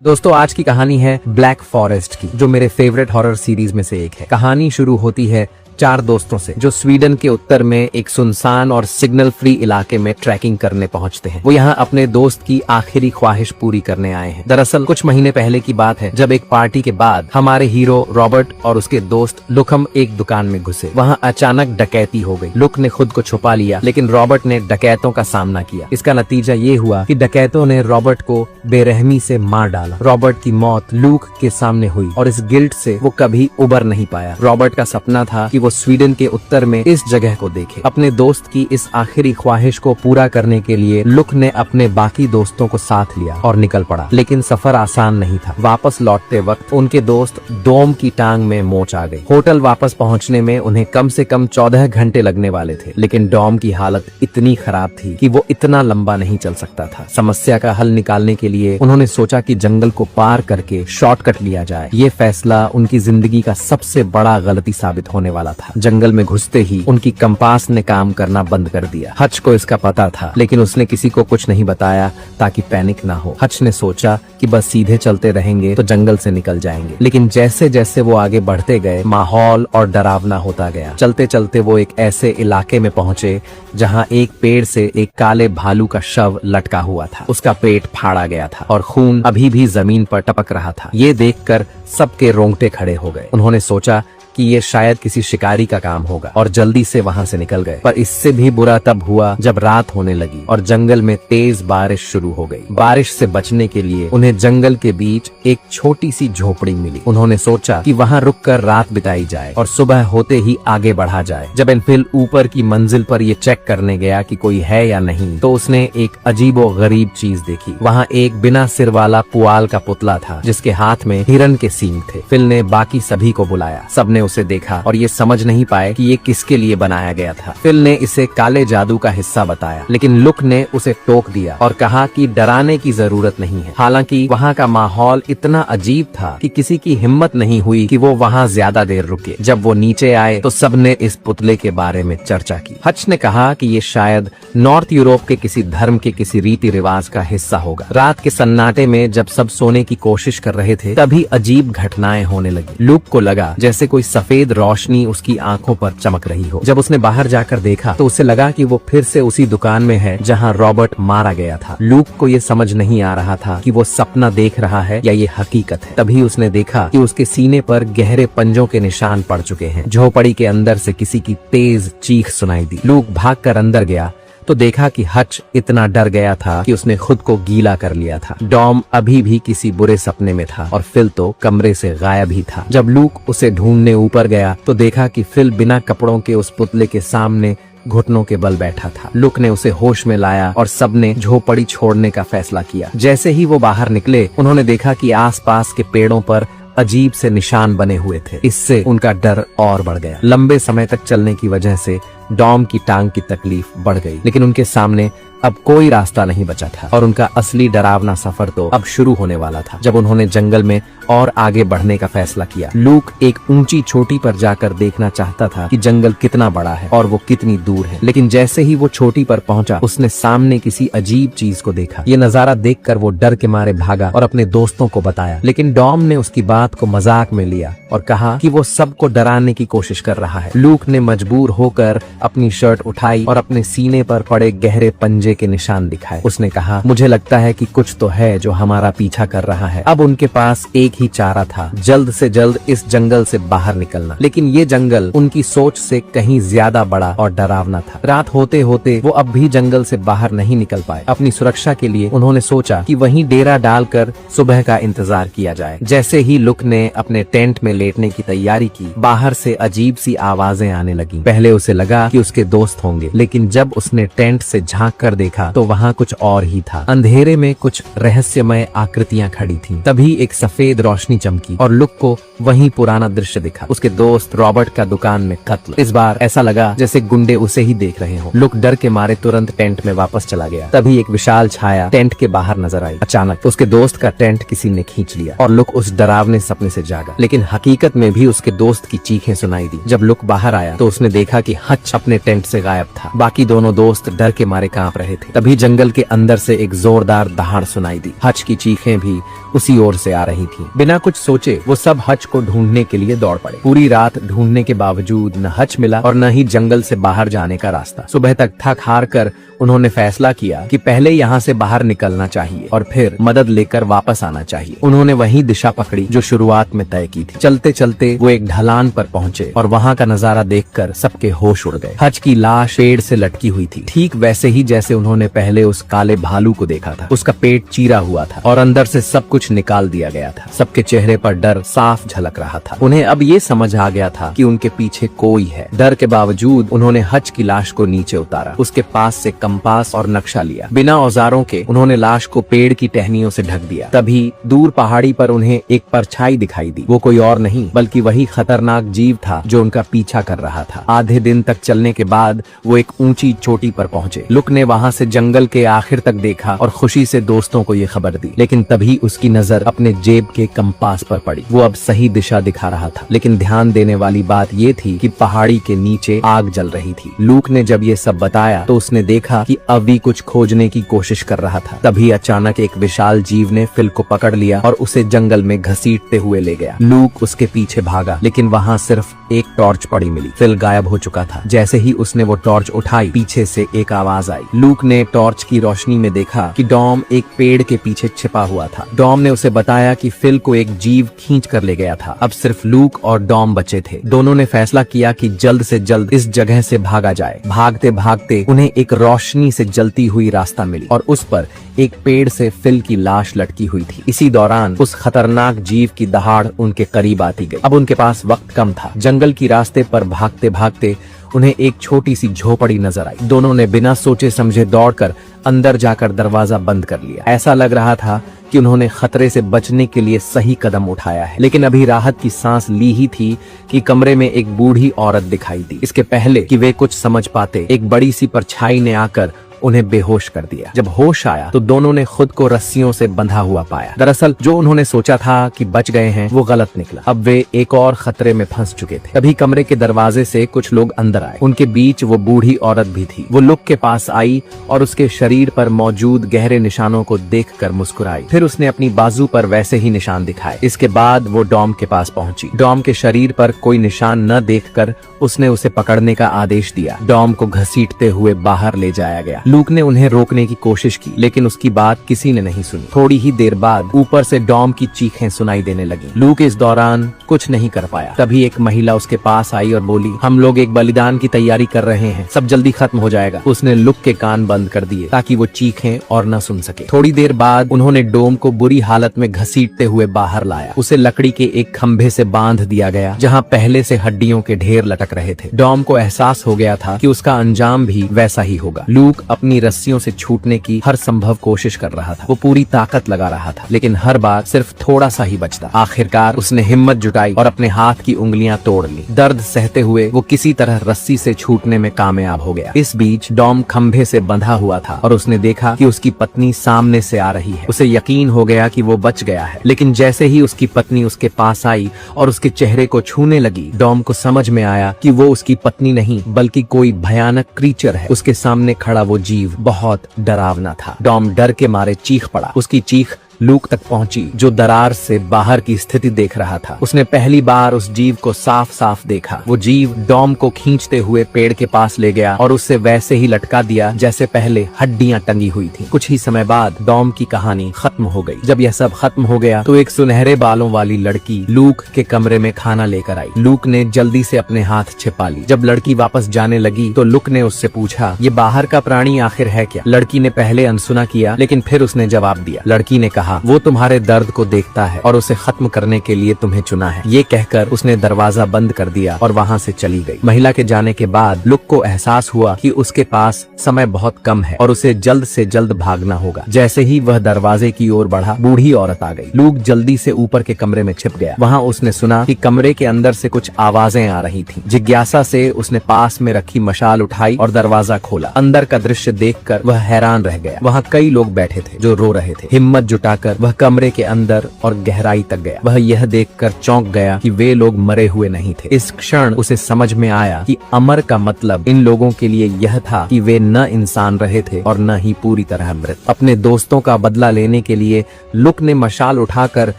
दोस्तों आज की कहानी है ब्लैक फॉरेस्ट की, जो मेरे फेवरेट हॉरर सीरीज में से एक है। कहानी शुरू होती है चार दोस्तों से जो स्वीडन के उत्तर में एक सुनसान और सिग्नल फ्री इलाके में ट्रैकिंग करने पहुंचते हैं। वो यहाँ अपने दोस्त की आखिरी ख्वाहिश पूरी करने आए हैं। दरअसल कुछ महीने पहले की बात है, जब एक पार्टी के बाद हमारे हीरो रॉबर्ट और उसके दोस्त लुकम एक दुकान में घुसे। वहाँ अचानक डकैती हो गई। लुक ने खुद को छुपा लिया, लेकिन रॉबर्ट ने डकैतों का सामना किया। इसका नतीजा ये हुआ कि डकैतों ने रॉबर्ट को बेरहमी से मार डाला। रॉबर्ट की मौत लुक के सामने हुई और इस गिल्ट से वो कभी उबर नहीं पाया। रॉबर्ट का सपना था कि वो स्वीडन के उत्तर में इस जगह को देखे। अपने दोस्त की इस आखिरी ख्वाहिश को पूरा करने के लिए लुक ने अपने बाकी दोस्तों को साथ लिया और निकल पड़ा। लेकिन सफर आसान नहीं था। वापस लौटते वक्त उनके दोस्त डोम की टांग में मोच आ गई। होटल वापस पहुंचने में उन्हें कम से कम 14 घंटे लगने वाले थे, लेकिन डोम की हालत इतनी खराब थी कि वो इतना लंबा नहीं चल सकता था। समस्या का हल निकालने के लिए उन्होंने सोचा कि जंगल को पार करके शॉर्टकट लिया जाए। ये फैसला उनकी जिंदगी का सबसे बड़ा गलती साबित होने वाला था। जंगल में घुसते ही उनकी कंपास ने काम करना बंद कर दिया। हच को इसका पता था, लेकिन उसने किसी को कुछ नहीं बताया ताकि पैनिक ना हो। हच ने सोचा कि बस सीधे चलते रहेंगे तो जंगल से निकल जाएंगे, लेकिन जैसे जैसे वो आगे बढ़ते गए माहौल और डरावना होता गया। चलते चलते वो एक ऐसे इलाके में पहुंचे जहां एक पेड़ से एक काले भालू का शव लटका हुआ था। उसका पेट फाड़ा गया था और खून अभी भी जमीन पर टपक रहा था। ये देखकर सबके रोंगटे खड़े हो गए। उन्होंने सोचा कि ये शायद किसी शिकारी का काम होगा और जल्दी से वहां से निकल गए। पर इससे भी बुरा तब हुआ जब रात होने लगी और जंगल में तेज बारिश शुरू हो गई। बारिश से बचने के लिए उन्हें जंगल के बीच एक छोटी सी झोपड़ी मिली। उन्होंने सोचा कि वहां रुककर रात बिताई जाए और सुबह होते ही आगे बढ़ा जाए। जब एनफिल ऊपर की मंजिल पर ये चेक करने गया कि कोई है या नहीं, तो उसने एक अजीबो गरीब चीज देखी। वहाँ एक बिना सिर वाला पुआल का पुतला था जिसके हाथ में हिरन के सींग थे। फिल ने बाकी सभी को बुलाया। सबने उसे देखा और ये समझ नहीं पाए कि ये किसके लिए बनाया गया था। फिल ने इसे काले जादू का हिस्सा बताया, लेकिन लुक ने उसे टोक दिया और कहा कि डराने की जरूरत नहीं है। हालांकि वहाँ का माहौल इतना अजीब था कि किसी की हिम्मत नहीं हुई कि वो वहाँ ज्यादा देर रुके। जब वो नीचे आए तो सबने इस पुतले के बारे में चर्चा की। हच ने कहा कि ये शायद नॉर्थ यूरोप के किसी धर्म के किसी रीति रिवाज का हिस्सा होगा। रात के सन्नाटे में जब सब सोने की कोशिश कर रहे थे, तभी अजीब घटनाएं होने लगी। लुक को लगा जैसे कोई सफेद रोशनी उसकी आंखों पर चमक रही हो। जब उसने बाहर जाकर देखा तो उसे लगा कि वो फिर से उसी दुकान में है जहां रॉबर्ट मारा गया था। लुक को ये समझ नहीं आ रहा था कि वो सपना देख रहा है या ये हकीकत है। तभी उसने देखा कि उसके सीने पर गहरे पंजों के निशान पड़ चुके हैं। झोपड़ी के अंदर से किसी की तेज चीख सुनाई दी। लुक भागकर अंदर गया तो देखा कि हच इतना डर गया था कि उसने खुद को गीला कर लिया था। डॉम अभी भी किसी बुरे सपने में था और फिल तो कमरे से गायब ही था। जब लुक उसे ढूंढने ऊपर गया तो देखा कि फिल बिना कपड़ों के उस पुतले के सामने घुटनों के बल बैठा था। लुक ने उसे होश में लाया और सबने झोपड़ी छोड़ने का फैसला किया। जैसे ही वो बाहर निकले, उन्होंने देखा कि आसपास के पेड़ों पर अजीब से निशान बने हुए थे। इससे उनका डर और बढ़ गया। लंबे समय तक चलने की वजह से डॉम की टांग की तकलीफ बढ़ गई, लेकिन उनके सामने अब कोई रास्ता नहीं बचा था और उनका असली डरावना सफर तो अब शुरू होने वाला था। जब उन्होंने जंगल में और आगे बढ़ने का फैसला किया, लुक एक ऊंची चोटी पर जाकर देखना चाहता था कि जंगल कितना बड़ा है और वो कितनी दूर है। लेकिन जैसे ही वो चोटी पर पहुंचा, उसने सामने किसी अजीब चीज को देखा। ये नजारा देखकर वो डर के मारे भागा और अपने दोस्तों को बताया, लेकिन डॉम ने उसकी बात को मजाक में लिया और कहा कि वो सबको डराने की कोशिश कर रहा है। लुक ने मजबूर होकर अपनी शर्ट उठाई और अपने सीने पर पड़े गहरे पंजे के निशान दिखाए। उसने कहा, मुझे लगता है कि कुछ तो है जो हमारा पीछा कर रहा है। अब उनके पास एक ही चारा था, जल्द से जल्द इस जंगल से बाहर निकलना। लेकिन ये जंगल उनकी सोच से कहीं ज्यादा बड़ा और डरावना था। रात होते होते वो अब भी जंगल से बाहर नहीं निकल पाए। अपनी सुरक्षा के लिए उन्होंने सोचा कि वहीं डेरा डालकर सुबह का इंतजार किया जाए। जैसे ही लुक ने अपने टेंट में लेटने की तैयारी की, बाहर से अजीब सी आवाजें आने लगी। पहले उसे लगा कि उसके दोस्त होंगे, लेकिन जब उसने टेंट से झांक कर देखा तो वहाँ कुछ और ही था। अंधेरे में कुछ रहस्यमय आकृतियां खड़ी थीं। तभी एक सफेद रोशनी चमकी और लुक को वहीं पुराना दृश्य दिखा। उसके दोस्त रॉबर्ट का दुकान में कत्ल। इस बार ऐसा लगा जैसे गुंडे उसे ही देख रहे हो। लुक डर के मारे तुरंत टेंट में वापस चला गया। तभी एक विशाल छाया टेंट के बाहर नजर आई। अचानक उसके दोस्त का टेंट किसी ने खींच लिया और लुक उस डरावने सपने से जागा। लेकिन हकीकत में भी उसके दोस्त की चीखें सुनाई दी। जब लुक बाहर आया तो उसने देखा कि हच अपने टेंट से गायब था। बाकी दोनों दोस्त डर के मारे कांप रहे थे। तभी जंगल के अंदर से एक जोरदार दहाड़ सुनाई दी। हच की चीखें भी उसी ओर से आ रही थी। बिना कुछ सोचे वो सब हच को ढूंढने के लिए दौड़ पड़े। पूरी रात ढूंढने के बावजूद न हच मिला और न ही जंगल से बाहर जाने का रास्ता। सुबह तक थक हार कर उन्होंने फैसला किया कि पहले यहाँ से बाहर निकलना चाहिए और फिर मदद लेकर वापस आना चाहिए। उन्होंने वही दिशा पकड़ी जो शुरुआत में तय की थी। चलते चलते वो एक ढलान पर पहुंचे और वहाँ का नजारा देखकर सबके होश उड़ गए। हच की लाश पेड़ से लटकी हुई थी, ठीक वैसे ही जैसे उन्होंने पहले उस काले भालू को देखा था। उसका पेट चीरा हुआ था और अंदर से सब कुछ निकाल दिया गया था। सबके चेहरे पर डर साफ झलक रहा था। उन्हें अब ये समझ आ गया था कि उनके पीछे कोई है। डर के बावजूद उन्होंने हच की लाश को नीचे उतारा। उसके पास से कंपास और नक्शा लिया। बिना औजारों के उन्होंने लाश को पेड़ की टहनियों से ढक दिया। तभी दूर पहाड़ी पर उन्हें एक परछाई दिखाई दी। वो कोई और नहीं बल्कि वही खतरनाक जीव था जो उनका पीछा कर रहा था। आधे दिन तक चलने के बाद वो एक ऊंची चोटी पर पहुंचे। लुक ने वहां से जंगल के आखिर तक देखा और खुशी से दोस्तों को ये खबर दी। लेकिन तभी उसकी नजर अपने जेब के कंपास पर पड़ी। वो अब सही दिशा दिखा रहा था, लेकिन ध्यान देने वाली बात ये थी कि पहाड़ी के नीचे आग जल रही थी। लूक ने जब ये सब बताया तो उसने देखा कि अवी कुछ खोजने की कोशिश कर रहा था। तभी अचानक एक विशाल जीव ने फिल को पकड़ लिया और उसे जंगल में घसीटते हुए ले गया। लूक उसके पीछे भागा, लेकिन वहाँ सिर्फ एक टॉर्च पड़ी मिली। फिल गायब हो चुका था। जैसे ही उसने वो टॉर्च उठाई, पीछे से एक आवाज आई। लूक ने टॉर्च की रोशनी में देखा कि डॉम एक पेड़ के पीछे छिपा हुआ था। डॉम ने उसे बताया कि फिल को एक जीव खींच कर ले गया था। अब सिर्फ लूक और डॉम बचे थे। दोनों ने फैसला किया कि जल्द से जल्द इस जगह से भागा जाए। भागते भागते उन्हें एक रोशनी से जलती हुई रास्ता मिली और उस पर एक पेड़ से फिल की लाश लटकी हुई थी। इसी दौरान उस खतरनाक जीव की दहाड़ उनके करीब आती गई। अब उनके पास वक्त कम था। जंगल की रास्ते पर भागते भागते उन्हें एक छोटी सी झोपड़ी नजर आई। दोनों ने बिना सोचे समझे दौड़कर अंदर जाकर दरवाजा बंद कर लिया। ऐसा लग रहा था कि उन्होंने खतरे से बचने के लिए सही कदम उठाया है। लेकिन अभी राहत की सांस ली ही थी कि कमरे में एक बूढ़ी औरत दिखाई दी। इसके पहले कि वे कुछ समझ पाते, एक बड़ी सी परछाई ने आकर उन्हें बेहोश कर दिया। जब होश आया तो दोनों ने खुद को रस्सियों से बंधा हुआ पाया। दरअसल जो उन्होंने सोचा था कि बच गए हैं वो गलत निकला। अब वे एक और खतरे में फंस चुके थे। तभी कमरे के दरवाजे से कुछ लोग अंदर आए। उनके बीच वो बूढ़ी औरत भी थी। वो लुक के पास आई और उसके शरीर पर मौजूद गहरे निशानों को देखकर मुस्कुराई। फिर उसने अपनी बाजू पर वैसे ही निशान दिखाए। इसके बाद वो डॉम के पास पहुंची। डॉम के शरीर पर कोई निशान न देखकर उसने उसे पकड़ने का आदेश दिया। डॉम को घसीटते हुए बाहर ले जाया गया। लूक ने उन्हें रोकने की कोशिश की, लेकिन उसकी बात किसी ने नहीं सुनी। थोड़ी ही देर बाद ऊपर से डॉम की चीखें सुनाई देने लगी। लूक इस दौरान कुछ नहीं कर पाया। तभी एक महिला उसके पास आई और बोली, हम लोग एक बलिदान की तैयारी कर रहे हैं, सब जल्दी खत्म हो जाएगा। उसने लुक के कान बंद कर दिए ताकि वो चीखें और न सुन सके। थोड़ी देर बाद उन्होंने डोम को बुरी हालत में घसीटते हुए बाहर लाया। उसे लकड़ी के एक खंभे से बांध दिया गया जहाँ पहले से हड्डियों के ढेर लटक रहे थे। डॉम को एहसास हो गया था कि उसका अंजाम भी वैसा ही होगा। लूक अपनी रस्सियों से छूटने की हर संभव कोशिश कर रहा था। वो पूरी ताकत लगा रहा था, लेकिन हर बार सिर्फ थोड़ा सा ही बचता। आखिरकार उसने हिम्मत जुटाई और अपने हाथ की उंगलियां तोड़ ली। दर्द सहते हुए वो किसी तरह रस्सी से छूटने में कामयाब हो गया। इस बीच डॉम खंभे से बंधा हुआ था और उसने देखा कि उसकी पत्नी सामने से आ रही है। उसे यकीन हो गया कि वो बच गया है, लेकिन जैसे ही उसकी पत्नी उसके पास आई और उसके चेहरे को छूने लगी, डॉम को समझ में आया कि वो उसकी पत्नी नहीं बल्कि कोई भयानक क्रीचर है। उसके सामने खड़ा वो जीव बहुत डरावना था। डॉम डर के मारे चीख पड़ा। उसकी चीख लूक तक पहुंची जो दरार से बाहर की स्थिति देख रहा था। उसने पहली बार उस जीव को साफ साफ देखा। वो जीव डॉम को खींचते हुए पेड़ के पास ले गया और उससे वैसे ही लटका दिया जैसे पहले हड्डियां टंगी हुई थी। कुछ ही समय बाद डॉम की कहानी खत्म हो गई। जब यह सब खत्म हो गया तो एक सुनहरे बालों वाली लड़की लूक के कमरे में खाना लेकर आई। लूक ने जल्दी से अपने हाथ छिपा ली। जब लड़की वापस जाने लगी तो लूक ने उससे पूछा, ये बाहर का प्राणी आखिर है क्या? लड़की ने पहले अनसुना किया, लेकिन फिर उसने जवाब दिया। लड़की ने कहा, वो तुम्हारे दर्द को देखता है और उसे खत्म करने के लिए तुम्हें चुना है। ये कहकर उसने दरवाजा बंद कर दिया और वहाँ से चली गई। महिला के जाने के बाद लुक को एहसास हुआ कि उसके पास समय बहुत कम है और उसे जल्द से जल्द भागना होगा। जैसे ही वह दरवाजे की ओर बढ़ा, बूढ़ी औरत आ गई। लूक जल्दी से ऊपर के कमरे में छिप गया। वहाँ उसने सुना कि कमरे के अंदर से कुछ आवाजें आ रही थीं। जिज्ञासा से उसने पास में रखी मशाल उठाई और दरवाजा खोला। अंदर का दृश्य देखकर वह हैरान रह गया। वहाँ कई लोग बैठे थे जो रो रहे थे। हिम्मत जुटा उठाकर वह कमरे के अंदर और गहराई तक गया। वह यह देखकर चौंक गया कि वे लोग मरे हुए नहीं थे। इस क्षण उसे समझ में आया कि अमर का मतलब इन लोगों के लिए यह था कि वे न इंसान रहे थे और न ही पूरी तरह मृत। अपने दोस्तों का बदला लेने के लिए लुक ने मशाल उठाकर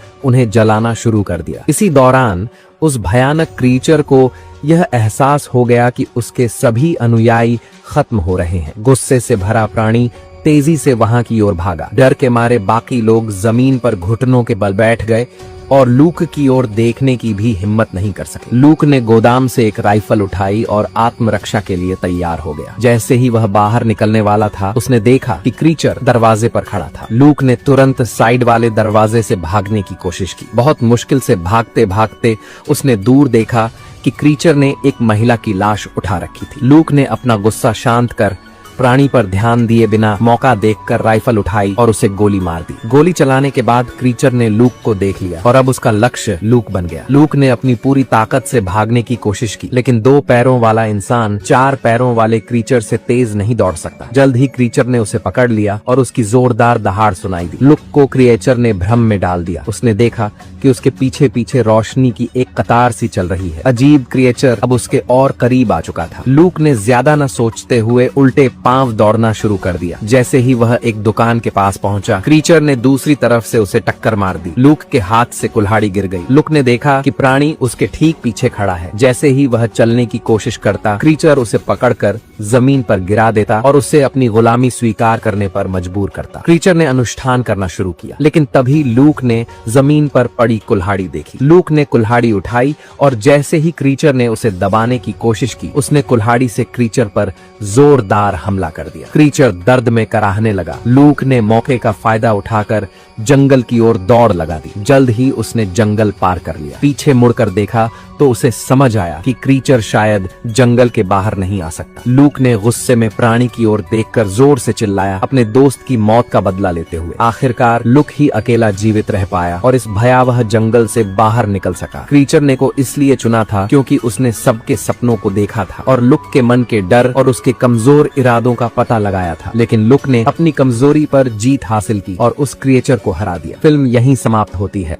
उन्हें जलाना शुरू कर दिया। इसी दौरान उस भयानक क्रीचर को यह एहसास हो गया कि उसके सभी अनुयायी खत्म हो रहे हैं। गुस्से से भरा प्राणी तेजी से वहां की ओर भागा। डर के मारे बाकी लोग जमीन पर घुटनों के बल बैठ गए और लूक की ओर देखने की भी हिम्मत नहीं कर सके। लूक ने गोदाम से एक राइफल उठाई और आत्मरक्षा के लिए तैयार हो गया। जैसे ही वह बाहर निकलने वाला था, उसने देखा कि क्रीचर दरवाजे पर खड़ा था। लूक ने तुरंत साइड वाले दरवाजे से भागने की कोशिश की। बहुत मुश्किल से भागते भागते उसने दूर देखा कि क्रीचर ने एक महिला की लाश उठा रखी थी। लूक ने अपना गुस्सा शांत कर प्राणी पर ध्यान दिए बिना मौका देखकर राइफल उठाई और उसे गोली मार दी। गोली चलाने के बाद क्रीचर ने लूक को देख लिया और अब उसका लक्ष्य लूक बन गया। लूक ने अपनी पूरी ताकत से भागने की कोशिश की, लेकिन 2 पैरों वाला इंसान 4 पैरों वाले क्रीचर से तेज नहीं दौड़ सकता। जल्द ही क्रीचर ने उसे पकड़ लिया और उसकी जोरदार दहाड़ सुनाई दी। लूक को क्रिएचर ने भ्रम में डाल दिया। उसने देखा कि उसके पीछे पीछे रोशनी की एक कतार सी चल रही है। अजीब क्रिएचर अब उसके और करीब आ चुका था। लूक ने ज्यादा न सोचते हुए उल्टे पांव दौड़ना शुरू कर दिया। जैसे ही वह एक दुकान के पास पहुंचा, क्रीचर ने दूसरी तरफ से उसे टक्कर मार दी। लूक के हाथ से कुल्हाड़ी गिर गई। लूक ने देखा कि प्राणी उसके ठीक पीछे खड़ा है। जैसे ही वह चलने की कोशिश करता, क्रीचर उसे पकड़कर जमीन पर गिरा देता और उसे अपनी गुलामी स्वीकार करने पर मजबूर करता। क्रीचर ने अनुष्ठान करना शुरू किया, लेकिन तभी लूक ने जमीन पर पड़ी कुल्हाड़ी देखी। लूक ने कुल्हाड़ी उठाई और जैसे ही क्रीचर ने उसे दबाने की कोशिश की, उसने कुल्हाड़ी से क्रीचर पर जोरदार हमला कर दिया। क्रीचर दर्द में कराहने लगा। लूक ने मौके का फायदा उठाकर जंगल की ओर दौड़ लगा दी। जल्द ही उसने जंगल पार कर लिया। पीछे मुड़कर देखा तो उसे समझ आया कि क्रीचर शायद जंगल के बाहर नहीं आ सकता। लूक ने गुस्से में प्राणी की ओर देखकर जोर से चिल्लाया, अपने दोस्त की मौत का बदला लेते हुए। आखिरकार लूक ही अकेला जीवित रह पाया और इस भयावह जंगल से बाहर निकल सका। क्रीचर ने को इसलिए चुना था क्योंकि उसने सबके सपनों को देखा था और लूक के मन के डर और उसके कमजोर इरादों का पता लगाया था। लेकिन लूक ने अपनी कमजोरी पर जीत हासिल की और उस क्रिएचर को हरा दिया। फिल्म यहीं समाप्त होती है।